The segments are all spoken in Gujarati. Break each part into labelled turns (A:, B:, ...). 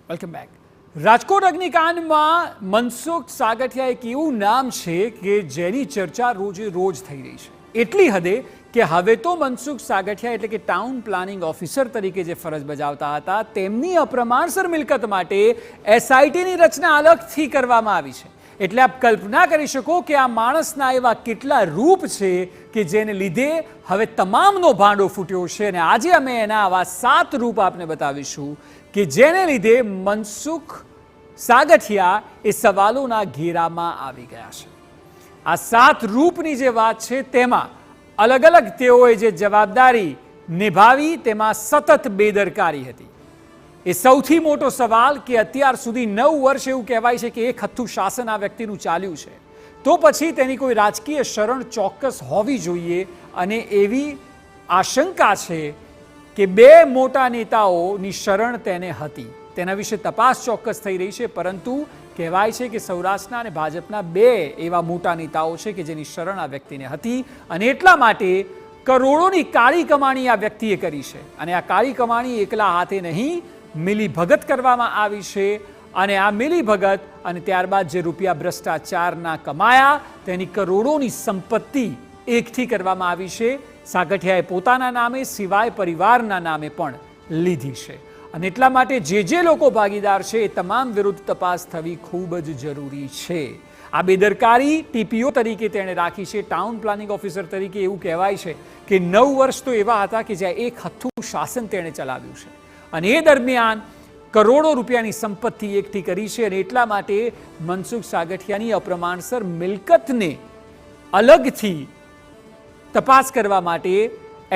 A: Welcome back. રાજકોટ અગ્નિકાંડમાં મનસુખ સાગઠિયા એક એવું નામ છે કે જેની ચર્ચા રોજે રોજ થઈ રહી છે. એટલી હદે કે હવે તો મનસુખ સાગઠિયા એટલે કે ટાઉન પ્લાનિંગ ઓફિસર તરીકે જે ફરજ બજાવતા હતા તેમની અપ્રમાણસર મિલકત માટે એસઆઈટીની રચના અલગથી કરવામાં આવી છે. એટલે આપ કલ્પના કરી શકો કે આ માણસના એવા કેટલા રૂપ છે કે જેને લીધે હવે તમામનો ભાંડો ફૂટ્યો છે. અને આજે અમે એના આવા 7 રૂપ આપને બતાવીશું કે જેને લીધે મનસુખ સાગઠિયા એ સવાલોના ઘેરામાં આવી ગયા છે. આ 7 રૂપની જે વાત છે તેમાં અલગ અલગ તેઓએ જે જવાબદારી નિભાવી તેમાં સતત બેદરકારી હતી. એ સૌથી મોટો સવાલ કે અત્યાર સુધી 9 વર્ષ એવું કહેવાય છે કે એક હથ્થું શાસન આ વ્યક્તિનું ચાલ્યું છે, તો પછી તેની કોઈ રાજકીય શરણ ચોક્કસ હોવી જોઈએ. અને એવી આશંકા છે કે 2 મોટા નેતાઓની શરણ તેને હતી. તેના વિશે તપાસ ચોક્કસ થઈ રહી છે, પરંતુ કહેવાય છે કે સૌરાષ્ટ્રના અને ભાજપના 2 એવા મોટા નેતાઓ છે કે જેની શરણ આ વ્યક્તિને હતી. અને એટલા માટે કરોડોની કાળી કમાણી આ વ્યક્તિએ કરી છે. અને આ કાળી કમાણી એકલા હાથે નહીં, મિલીભગત કરવામાં આવી છે. અને આ મિલીભગત અને ત્યારબાદ જે રૂપિયા ભ્રષ્ટાચારના કમાયા તેની કરોડોની સંપત્તિ એકઠી કરવામાં આવી છે. સાગઠિયાએ પોતાના નામે સિવાય પરિવારના નામે પણ લીધી છે. અને એટલા માટે જે લોકો ભાગીદાર છે એ તમામ વિરુદ્ધ તપાસ થવી ખૂબ જ જરૂરી છે. આ બેદરકારી ટીપીઓ તરીકે તેણે રાખી છે. ટાઉન પ્લાનિંગ ઓફિસર તરીકે એવું કહેવાય છે કે 9 વર્ષ તો એવા હતા કે જ્યાં એક હથ્થું શાસન તેણે ચલાવ્યું છે. અને એ દરમિયાન કરોડો રૂપિયાની સંપત્તિ એકઠી કરી છે. અને એટલા માટે મનસુખ સાગઠિયાની અપ્રમાણસર મિલકતને અલગથી તપાસ કરવા માટે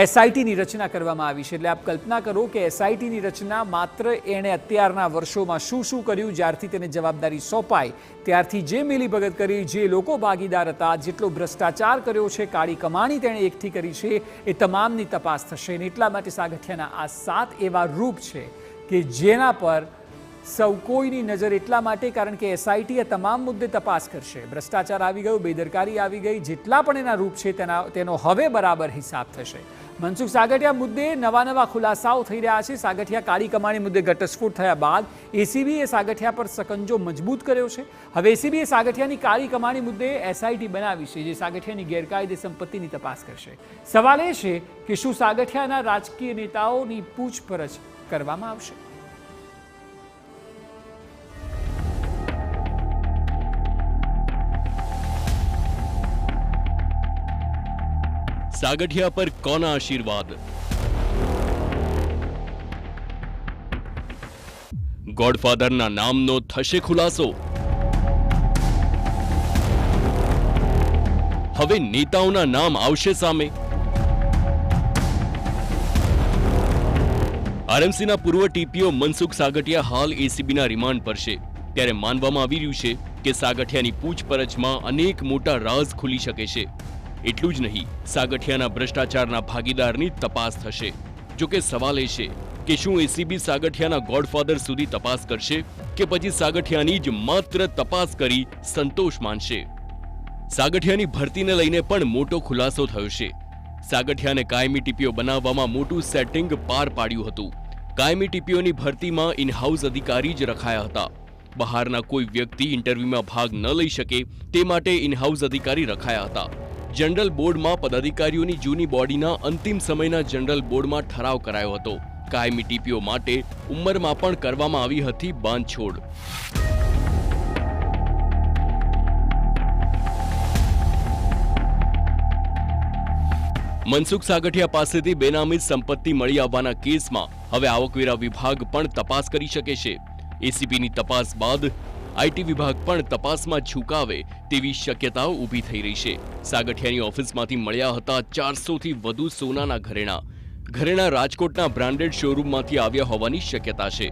A: એસઆઈટીની રચના કરવામાં આવી છે. એટલે આપ કલ્પના કરો કે એસઆઈટીની રચના માત્ર એણે અત્યારના વર્ષોમાં શું શું કર્યું, જ્યારથી તેને જવાબદારી સોંપાઈ ત્યારથી જે મિલીભગત કરી, જે લોકો ભાગીદાર હતા, જેટલો ભ્રષ્ટાચાર કર્યો છે, કાળી કમાણી તેણે એકઠી કરી છે, એ તમામની તપાસ થશે. અને એટલા માટે સાગઠિયાના આ 7 એવા રૂપ છે કે જેના પર સૌ કોઈની નજર એટલા માટે કારણ કે એસઆઈટી એ તમામ મુદ્દે તપાસ કરશે. ભ્રષ્ટાચાર આવી ગયો, બેદરકારી આવી ગઈ, જેટલા પણ એના રૂપ છે તેનો હવે બરાબર હિસાબ થશે. મનસુખ સાગઠિયા મુદ્દે નવા ખુલાસાઓ થઈ રહ્યા છે. સાગઠિયા કાળી કમાણી મુદ્દે ઘટસ્ફોટ થયા બાદ એસીબીએ સાગઠિયા પર સકંજો મજબૂત કર્યો છે. હવે એસીબીએ સાગઠિયાની કાળી કમાણી મુદ્દે એસઆઈટી બનાવી છે જે સાગઠિયાની ગેરકાયદે સંપત્તિની તપાસ કરશે. સવાલ એ છે કે શું સાગઠિયાના રાજકીય નેતાઓની પૂછપરછ કરવામાં આવશે?
B: સાગઠિયા પર કોના આશીર્વાદ? ગોડફાધરના નામનો થશે ખુલાસો. હવે નેતાઓના નામ આવશે સામે. આરએમસીના પૂર્વ ટીપીઓ મનસુખ સાગઠિયા હાલ એસીબીના રિમાન્ડ પર છે. ત્યારે માનવામાં આવી રહ્યું છે કે સાગઠિયાની પૂછપરછમાં અનેક મોટા રાઝ ખુલી શકે છે. એટલું જ નહીં, સાગઠિયાના ભ્રષ્ટાચારના ભાગીદારની તપાસ થશે. જોકે સવાલ એ છે કે શું એસીબી સાગઠિયાના ગોડફાધર સુધી તપાસ કરશે કે પછી સાગઠિયાની જ માત્ર તપાસ કરી સંતોષ માનશે? સાગઠિયાની ભરતીને લઈને પણ મોટો ખુલાસો થયો છે. સાગઠિયાને કાયમી ટીપીઓ બનાવવામાં મોટું સેટિંગ પાર પાડ્યું હતું. કાયમી ટીપીઓની ભરતીમાં ઇનહાઉસ અધિકારી જ રખાયા હતા. બહારના કોઈ વ્યક્તિ ઇન્ટરવ્યુમાં ભાગ ન લઈ શકે તે માટે ઇનહાઉસ અધિકારી રખાયા હતા. જનરલ બોર્ડમાં પદાધિકારીઓની જૂની બોડીના અંતિમ સમયના જનરલ બોર્ડમાં ઠરાવ કરાયો હતો. કાયમી ટીપીઓ માટે ઉંમરમાં પણ કરવામાં આવી હતી બાંધછોડ. મનસુખ સાગઠિયા પાસેથી બેનામી સંપત્તિ મળી આવવાના કેસમાં હવે આવકવેરા વિભાગ પણ તપાસ કરી શકે છે. એસીબીની તપાસ બાદ આઈટી વિભાગ પણ તપાસમાં ઝુકાવે તેવી શક્યતાઓ ઊભી થઈ રહી છે. સાગઠિયાની ઓફિસમાંથી મળ્યા હતા 400થી વધુ સોનાના ઘરેણા રાજકોટના બ્રાન્ડેડ શોરૂમમાંથી આવ્યા હોવાની શક્યતા છે.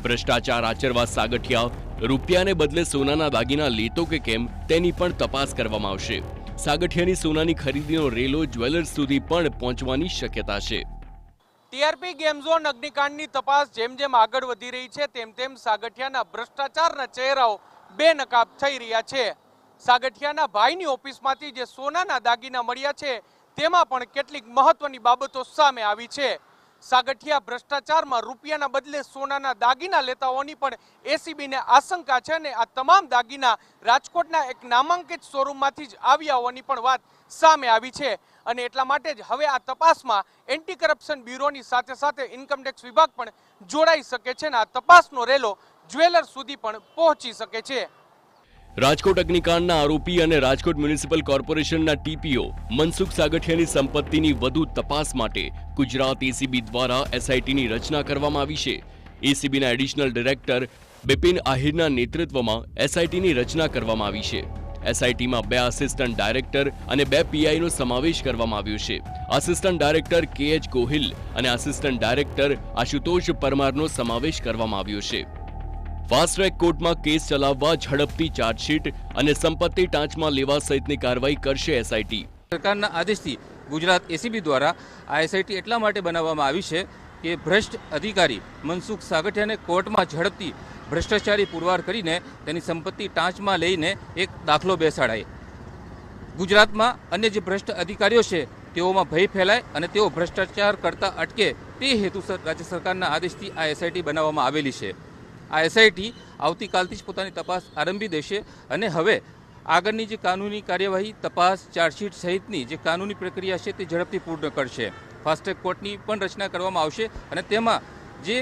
B: ભ્રષ્ટાચાર આચરવા સાગઠિયા રૂપિયાને બદલે સોનાના દાગીના લેતો કે કેમ તેની પણ તપાસ કરવામાં આવશે. સાગઠિયાની સોનાની ખરીદીનો રેલો જ્વેલર્સ સુધી પણ પહોંચવાની શક્યતા છે.
C: ટીઆરપી ગેમ ઝોન અગ્નિકાંડની તપાસ જેમ આગળ વધી રહી છે તેમ સાગઠિયાના ભ્રષ્ટાચારના ચહેરાઓ બેનકાબ થઈ રહ્યા છે. સાગઠિયાના ભાઈની ઓફિસમાંથી જે સોનાના દાગીના મળ્યા છે તેમાં પણ કેટલીક મહત્વની બાબતો સામે આવી છે. સાગઠિયા ભ્રષ્ટાચારમાં રૂપિયાના બદલે સોનાના દાગીના લેતા હોવાની પણ એસીબીને આશંકા છે અને આ તમામ દાગીના રાજકોટના એક નામાંકિત શોરૂમમાંથી જ આવ્યા હોવાની પણ વાત સામે આવી છે અને એટલા માટે જ હવે આ તપાસમાં એન્ટી કરપ્શન બ્યુરોની સાથે સાથે ઇન્કમટેક્સ વિભાગ પણ જોડાઈ શકે છે અને આ તપાસનો રેલો જ્વેલર સુધી પણ પહોંચી શકે છે.
B: રાજકોટ અગ્નિકાંડના આરોપી અને રાજકોટ મ્યુનિસિપલ કોર્પોરેશનના ટીપીઓ મનસુખ સાગઠિયાની સંપત્તિની વધુ તપાસ માટે ગુજરાત એસીબી દ્વારા એસઆઈટીની રચના કરવામાં આવી છે. એસીબીના એડિશનલ ડિરેક્ટર બિપિન આહિરના નેતૃત્વમાં એસઆઈટીની રચના કરવામાં આવી છે. એસઆઈટીમાં 2 આસિસ્ટન્ટ ડાયરેક્ટર અને 2 પીઆઈનો સમાવેશ કરવામાં આવ્યો છે. આસિસ્ટન્ટ ડાયરેક્ટર કેએચ ગોહિલ અને આસિસ્ટન્ટ ડાયરેક્ટર આશુતોષ પરમારનો સમાવેશ કરવામાં આવ્યો છે. ફાસ્ટ ટ્રેક કોર્ટમાં કેસ ચલાવવા ઝડપથી ચાર્જશીટ અને સંપત્તિ ટાંચમાં લેવા સહિતની કાર્યવાહી કરશે એસઆઈટી.
D: સરકારના આદેશથી ગુજરાત એસીબી દ્વારા આ એસઆઈટી એટલા માટે બનાવવામાં આવી છે કે ભ્રષ્ટ અધિકારી મનસુખ સાગઠિયાને કોર્ટમાં ઝડપથી ભ્રષ્ટાચારી પુરવાર કરીને તેની સંપત્તિ ટાંચમાં લઈને એક દાખલો બેસાડાય. ગુજરાતમાં અન્ય જે ભ્રષ્ટ અધિકારીઓ છે તેઓમાં ભય ફેલાય અને તેઓ ભ્રષ્ટાચાર કરતા અટકે તે હેતુસર રાજ્ય સરકારના આદેશથી આ એસઆઈટી બનાવવામાં આવેલી છે. આ એસઆઈટી આવતીકાલથી જ પોતાની તપાસ આરંભી દેશે અને હવે આગળની જે કાનૂની કાર્યવાહી તપાસ ચાર્જશીટ સહિતની જે કાનૂની પ્રક્રિયા છે તે ઝડપથી પૂર્ણ કરશે. ફાસ્ટ ટ્રેક કોર્ટની પણ રચના કરવામાં આવશે અને તેમાં જે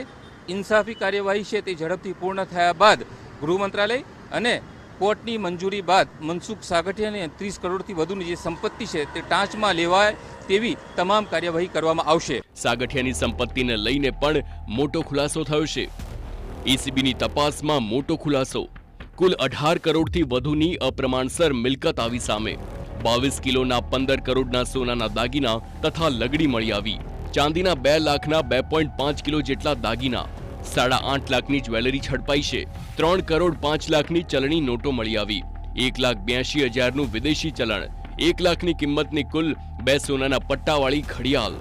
D: ઇન્સાફી કાર્યવાહી છે તે ઝડપથી પૂર્ણ થયા બાદ ગૃહ મંત્રાલય અને કોર્ટની મંજૂરી બાદ મનસુખ સાગઠિયાને 30 કરોડથી વધુની જે સંપત્તિ છે તે ટાંચમાં લેવાય તેવી તમામ કાર્યવાહી કરવામાં આવશે.
B: સાગઠિયાની સંપત્તિને લઈને પણ મોટો ખુલાસો થયો છે. એસીબીની તપાસમાં મોટો ખુલાસો. કુલ 18 કરોડથી વધુની અપ્રમાણસર મિલકત આવી સામે. 22 કિલોના 15 કરોડના સોનાના દાગીના તથા લગડી મળી આવી. ચાંદીના 2 લાખના 2.5 કિલો જેટલા દાગીના, 8.5 લાખની જ્વેલરી ઝડપાઈ છે. 3 કરોડ 5 લાખની ચલણી નોટો મળી આવી. 1,82,000નું વિદેશી ચલણ, 1 લાખની કિંમતની કુલ 2 સોનાના પટ્ટાવાળી ઘડિયાળ.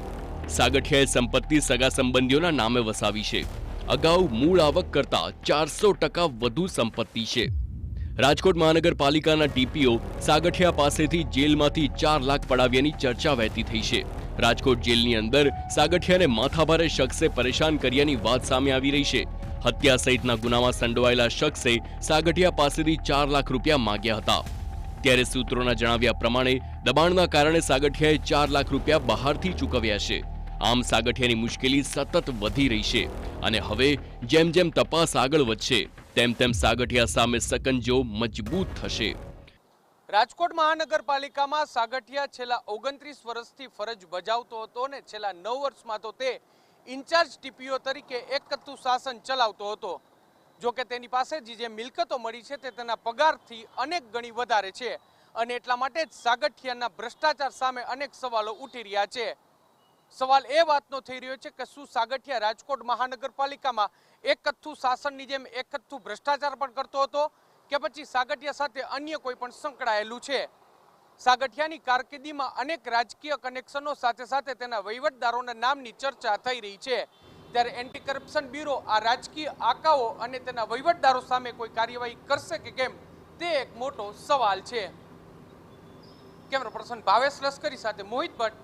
B: સાગઠિયાએ સંપત્તિ સગા સંબંધીઓના નામે વસાવી છે. અગાઉ મૂળ આવક કરતા 400% વધુ સંપત્તિ છે. રાજકોટ મહાનગરપાલિકાના ટીપીઓ સાગઠિયા પાસેથી જેલમાંથી 4 લાખ પડાવ્યાની ચર્ચા વહેતી થઈ છે. રાજકોટ જેલની અંદર સાગઠિયાને માથાભારે શખ્સે પરેશાન કર્યાની વાત સામે આવી રહી છે. હત્યા સહિતના ગુનામાં સંડોવાયેલા શખ્સે સાગઠિયા પાસેથી 4 લાખ રૂપિયા માંગ્યા હતા. ત્યારે સૂત્રોના જણાવ્યા પ્રમાણે દબાણના કારણે સાગઠિયાએ 4 લાખ રૂપિયા બહારથી ચૂકવ્યા છે. આમ સાગઠિયાની મુશ્કેલી સતત વધી રહી છે અને હવે જેમ જેમ તપાસ આગળ વધશે તેમ તેમ સાગઠિયા સામે સકંજો મજબૂત થશે.
C: રાજકોટ મહાનગરપાલિકામાં સાગઠિયા છેલ્લા 29 વર્ષથી ફરજ બજાવતો હતો અને છેલ્લા 9 વર્ષમાં તો તે ઇન્ચાર્જ ટીપીઓ તરીકે એકકતું શાસન ચલાવતો હતો. જો કે તેની પાસે જે મિલકતો મળી છે તે તેના પગારથી અનેક ગણી વધારે છે અને એટલા માટે જ સાગઠિયાના ભ્રષ્ટાચાર સામે અનેક સવાલો ઉઠી રહ્યા છે. સવાલ એ વાતનો થઈ રહ્યો છે કે શું સાગઠિયા રાજકોટ મહાનગરપાલિકામાં એકકતું શાસનની જેમ એકકતું ભ્રષ્ટાચાર પણ કરતો હતો કે પછી સાગઠિયા સાથે અન્ય કોઈ પણ સંકળાયેલું છે. સાગઠિયાની કારકિર્દીમાં અનેક રાજકીય કનેક્શનો સાથે સાથે તેના વહીવટદારોના નામની ચર્ચા થઈ રહી છે. ત્યારે એન્ટી કરપ્શન બ્યુરો આ રાજકીય આકાઓ અને તેના વહીવટદારો સામે કોઈ કાર્યવાહી કરશે કે કેમ તે એક મોટો સવાલ છે. કેમેરા પર્સન ભાવેશ લશ્કરી સાથે મોહિત ભટ્ટ,